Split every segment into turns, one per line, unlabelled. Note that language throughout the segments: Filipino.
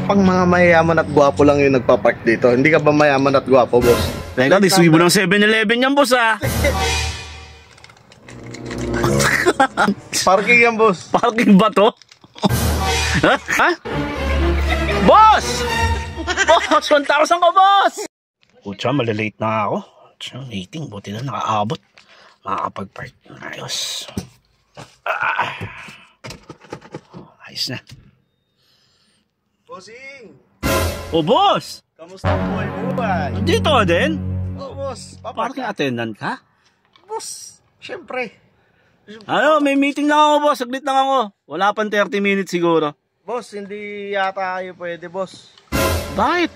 Pang mga mayayaman at gwapo lang yung nagpapark dito. Hindi ka ba mayaman at gwapo, boss?
Teka, diswibo ng 7-Eleven yan, boss, ah.
Parking yan, boss.
Parking ba to? Ha? Boss! Boss, 1,000 ko, boss! Pucha, malalate na ako. Pucha, meeting, buti na nakaabot. Makakapag-park. Ayos. Ayos na.
Bossing!
Oh, boss!
Kamusta ang buhay?
Dito din?
Oh, boss.
Parking attendant ka?
Boss, syempre.
Ano, may meeting lang ako, boss. Saglit lang ako. Wala pang 30 minutes siguro.
Boss, hindi yata kayo pwede, boss.
Bakit?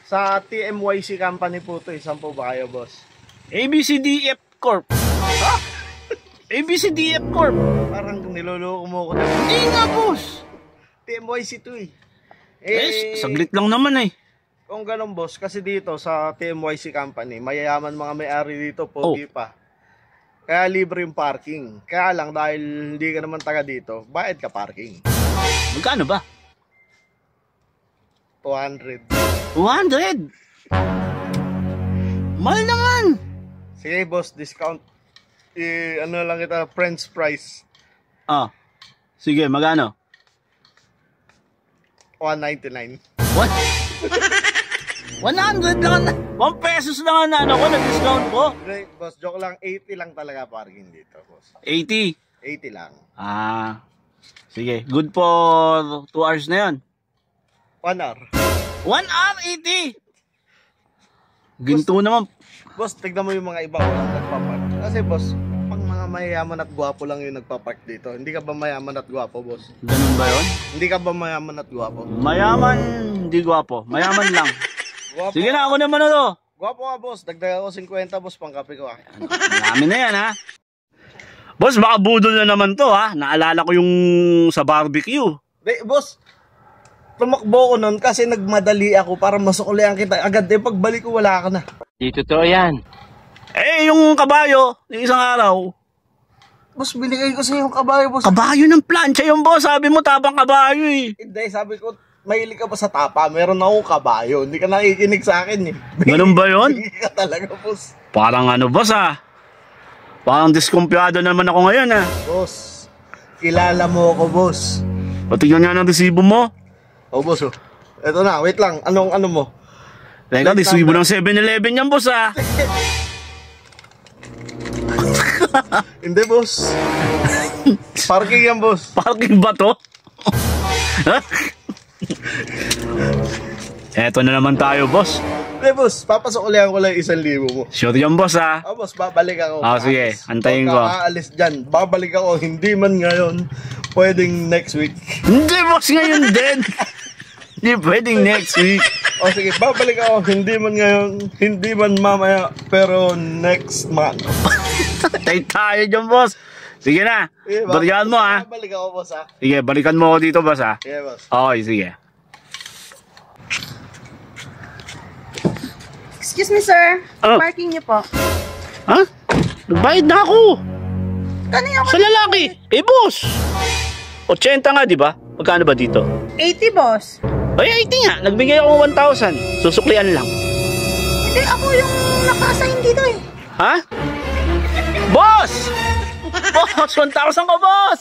Sa TMYC company po to, saan po ba kayo, boss?
ABCDF Corp. Ha? ABCDF Corp.
Parang niloloko mo ko na.
Hindi nga, boss.
TMYC to eh.
Saglit lang naman eh.
Kung ganun, boss, kasi dito sa TMYC company, mayayaman mga may-ari dito, pogi pa. Kaya libre yung parking. Kaya lang dahil hindi ka naman taga dito, bayad ka parking.
Magkano ba?
200.
200? Mahal naman.
Sige, boss, discount. Ano lang kita, French price.
Ah. Sige, magkano?
199.
What? 100 lang na. 1 pesos lang na ano ko, nag-discount po.
Boss, joke lang, 80 lang talaga parking dito, boss.
80?
80 lang.
Ah. Sige, good for 2 hours na yun.
1 hour.
1 hour, 80? Ginto naman.
Boss, tignan mo yung mga iba ko lang nagpapark. Kasi boss, pang mga mayayaman at gwapo lang yung nagpapark dito. Hindi ka ba mayaman at gwapo, boss?
Ganun ba yun?
Hindi ka ba mayaman at gwapo?
Mayaman, hindi gwapo. Mayaman lang.
Gwapo.
Sige na, ako naman ano.
Gwapo ka, boss. Dagdag ako 50, boss, pang kape ko.
Marami na yan, ha? Boss, baka budol na naman to, ha? Naalala ko yung sa barbecue.
Boss, tumakbo ko nun kasi nagmadali ako para masukulihan kita. Agad pagbalik ko, wala ka na.
Di totoo yan. Eh, yung kabayo, yung isang araw.
Boss, binigay ko sa yung kabayo, boss.
Kabayo ng plancha yung boss. Sabi mo, tabang kabayo eh.
Hindi, sabi ko, mahilig ka pa sa tapa. Meron akong kabayo. Hindi ka nakikinig sa akin eh.
Ganun ba yun?
Hindi ka talaga, boss.
Parang ano, boss, ah. Parang diskumpiyado naman ako ngayon, ah.
Boss, kilala mo ako, boss.
Patigyan nga ng resibo mo.
Oh, boss, oh. Eto na, wait lang. Anong ano mo?
Teka, resibo ng 7-Eleven yan, boss, ah.
Hindi, boss. Parking yan, boss.
Parking ba to? Eto na naman tayo, boss.
Hindi, boss. Papasok ulihan ko lang 1,000 mo.
Sure yan, boss, ah.
Oh, boss, babalik ako.
Sige, antayin ko.
Aalis dyan. Babalik ako. Hindi man ngayon. Pwedeng next week.
Hindi, boss, ngayon din. Hindi pwedeng next week.
O sige, babalik ako. Hindi man ngayon. Hindi man mamaya. Pero next month.
Tayo dyan, boss. Sige na. Balikan mo, ha.
Babalik ako, boss, ha.
Sige, balikan mo ako dito, boss, ha.
Sige, boss.
Okay, sige.
Excuse me, sir.
Oh.
Parking niyo po.
Ha? Nagbayad na ako.
Kanina ako.
Sa lalaki. Eh, boss. 80 nga, di ba? Magkano ba dito?
80, boss.
Ay, 80 nga. Nagbigay ako 1,000. Susuklian lang.
Hindi, ako yung naka-assign dito eh.
Ha? Boss! Boss! 1,000 ko, boss!